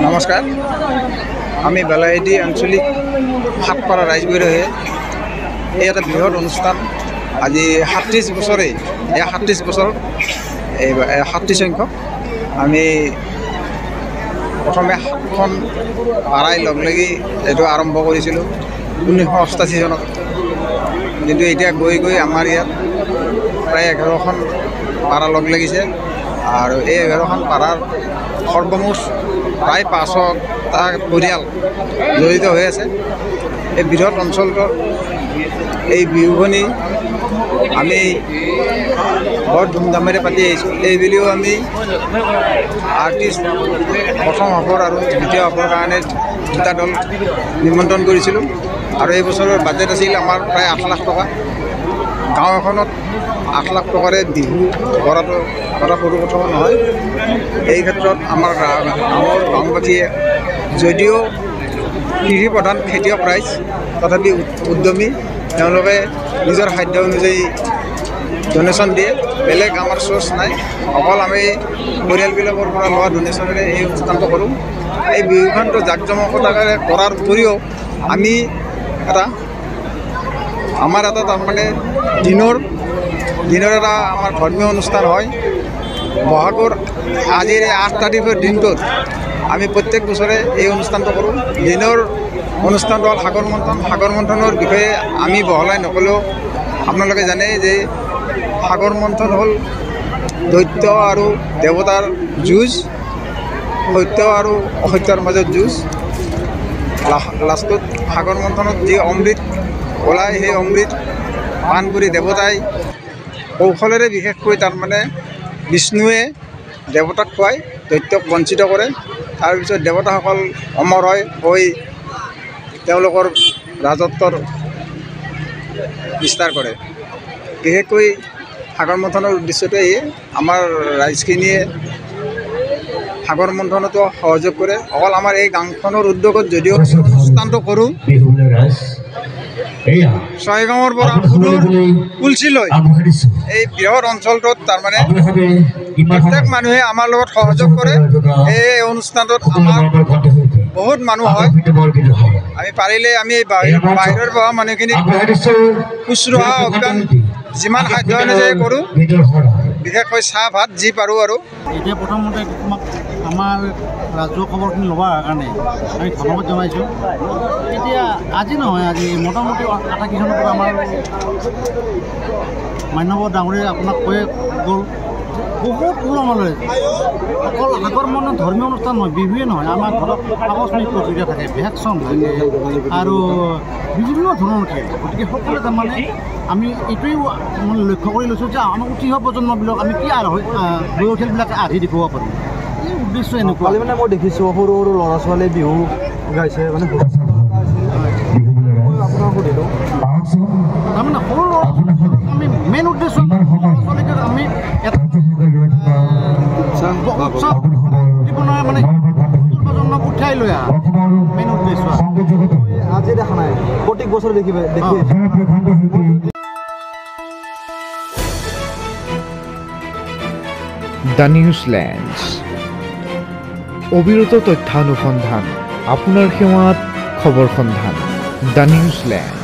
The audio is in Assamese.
নমস্কাৰ, আমি বেলাহেদি আঞ্চলিক সাতপাৰা ৰাইজবৈৰহে এই এটা বৃহৎ অনুষ্ঠান। আজি 37 বছৰে, 37 বছৰ, এই 37 সংখ্যক আমি প্ৰথমে 7খন পাৰাই লগ লাগি এইটো আৰম্ভ কৰিছিলোঁ 1988 চনত। কিন্তু এতিয়া গৈ গৈ আমাৰ ইয়াত প্ৰায় 11খন পাৰা লগ লাগিছে আৰু এই 11খন পাৰাৰ সৰ্বমুঠ প্ৰায় 500টা পৰিয়াল জড়িত হৈ আছে। এই বৃহৎ অঞ্চলটোৰ এই বিহুখনি আমি বৰ ধুমধামেৰে পাতি আহিছোঁ। এইবুলিও আমি আৰ্টিষ্ট প্ৰথম হাফৰ আৰু দ্বিতীয় হাফৰ কাৰণে 2টা দল নিমন্ত্ৰণ কৰিছিলোঁ আৰু এই বছৰৰ বাজেট আছিল আমাৰ প্ৰায় 8 লাখ টকা। গাঁও এখনত 8 লাখ টকাৰে বিহু কৰাটো এটা সৰু কথা নহয়। এই ক্ষেত্ৰত আমাৰ গাঁৱৰ গাঁওবাসীয়ে যদিও কৃষি প্ৰধান খেতিয়ক ৰাইজ তথাপি উদ্যমী, তেওঁলোকে নিজৰ সাধ্য অনুযায়ী ডনেশ্যন দিয়ে। বেলেগ আমাৰ চ'ৰ্চ নাই, অকল আমি পৰিয়ালবিলাকৰ পৰা লোৱা ডনেশ্যনেৰে এই অনুষ্ঠানটো কৰোঁ। এই বিহুখনটো জাকজমকতাৰে কৰাৰ উপৰিও আমি আমাৰ এটা তাৰমানে দিনৰ এটা আমাৰ ধৰ্মীয় অনুষ্ঠান হয়। বহাগৰ আজিৰ 8 তাৰিখৰ দিনটোত আমি প্ৰত্যেক বছৰে এই অনুষ্ঠানটো কৰোঁ। দিনৰ অনুষ্ঠানটো হ'ল সাগৰ মন্থন। সাগৰ মন্থনৰ বিষয়ে আমি বহলাই নক'লেও আপোনালোকে জানে যে সাগৰ মন্থন হ'ল দৈত্য আৰু দেৱতাৰ যুঁজ, সত্য আৰু অসত্যৰ মাজত যুঁজ। লাষ্টত সাগৰ মন্থনত যি অমৃত ওলায়, সেই অমৃত পান কৰি দেৱতাই কৌশলেৰে বিশেষকৈ তাৰমানে বিষ্ণুৱে দেৱতাক খুৱাই দৈত্যক বঞ্চিত কৰে। তাৰপিছত দেৱতাসকল অমৰ হৈ তেওঁলোকৰ ৰাজত্বৰ বিস্তাৰ কৰে। বিশেষকৈ সাগৰ মন্থনৰ উদ্দেশ্যটো এয়ে, আমাৰ ৰাইজখিনিয়ে সাগৰ মন্থনতো সহযোগ কৰে। অকল আমাৰ এই গাঁওখনৰ উদ্যোগত যদিও অনুষ্ঠানটো কৰোঁ, ছয়গাঁৱৰ পৰা কুলচিলৈ এই বৃহৎ অঞ্চলটোত তাৰমানে প্ৰত্যেক মানুহে আমাৰ লগত সহযোগ কৰে। এই অনুষ্ঠানটোত আমাৰ বহুত মানুহ হয়। আমি পাৰিলে আমি বাহিৰৰ পৰা মানুহখিনিক শুশ্ৰূষা অভিযান যিমান সাধ্য অনুযায়ী কৰোঁ, বিশেষকৈ চাহ ভাত যি পাৰোঁ। আৰু এতিয়া প্ৰথমতে তোমাক আমাৰ ৰাজহুৱা খবৰখিনি ল'বৰ কাৰণে আমি ধন্যবাদ জনাইছোঁ। এতিয়া আজি নহয়, আজি মোটামুটি 28 চনৰ পৰা আমাৰ মান্যবৰ ডাঙৰীয়ে আপোনাক কৈ গ'ল বহুত ওলমালৈ। অকল সাগৰ মন্থন ধৰ্মীয় অনুষ্ঠান নহয়, বিহুৱে নহয়, আমাৰ ঘৰত আকস্মিক প্ৰক্ৰিয়া থাকে, ভেকশ্যন থাকে আৰু বিভিন্ন ধৰণৰ থাকে। গতিকে সকলোৱে তাৰমানে আমি এইটোৱেই লক্ষ্য কৰি লৈছোঁ যে আমাৰ উঠি অহা প্ৰজন্মবিলাক আমি কি বয়সীয়ালবিলাকে আধি দেখুৱাব পাৰোঁ। এই উদ্দেশ্য এনেকুৱা মানে মই দেখিছোঁ সৰু সৰু ল'ৰা ছোৱালীয়ে বিহু গাইছে, মানে আপোনাক সুধিলোঁ তাৰমানে সৰু ল'ৰা আমি মেইন উদ্দেশ্য ল'ৰা ছোৱালীক আমি এটা উৎসৱ জীৱনৰ মানে প্ৰজন্মক উঠাই লৈ আহা মেইন উদ্দেশ্য। আজি দেখা নাই, প্ৰত্যেক বছৰ দেখি দ্য নিউজলেণ্ড, অবিৰত তথ্যানুসন্ধান, আপোনাৰ সেৱাত খবৰ সন্ধান। দ্য নিউজলেণ্ড।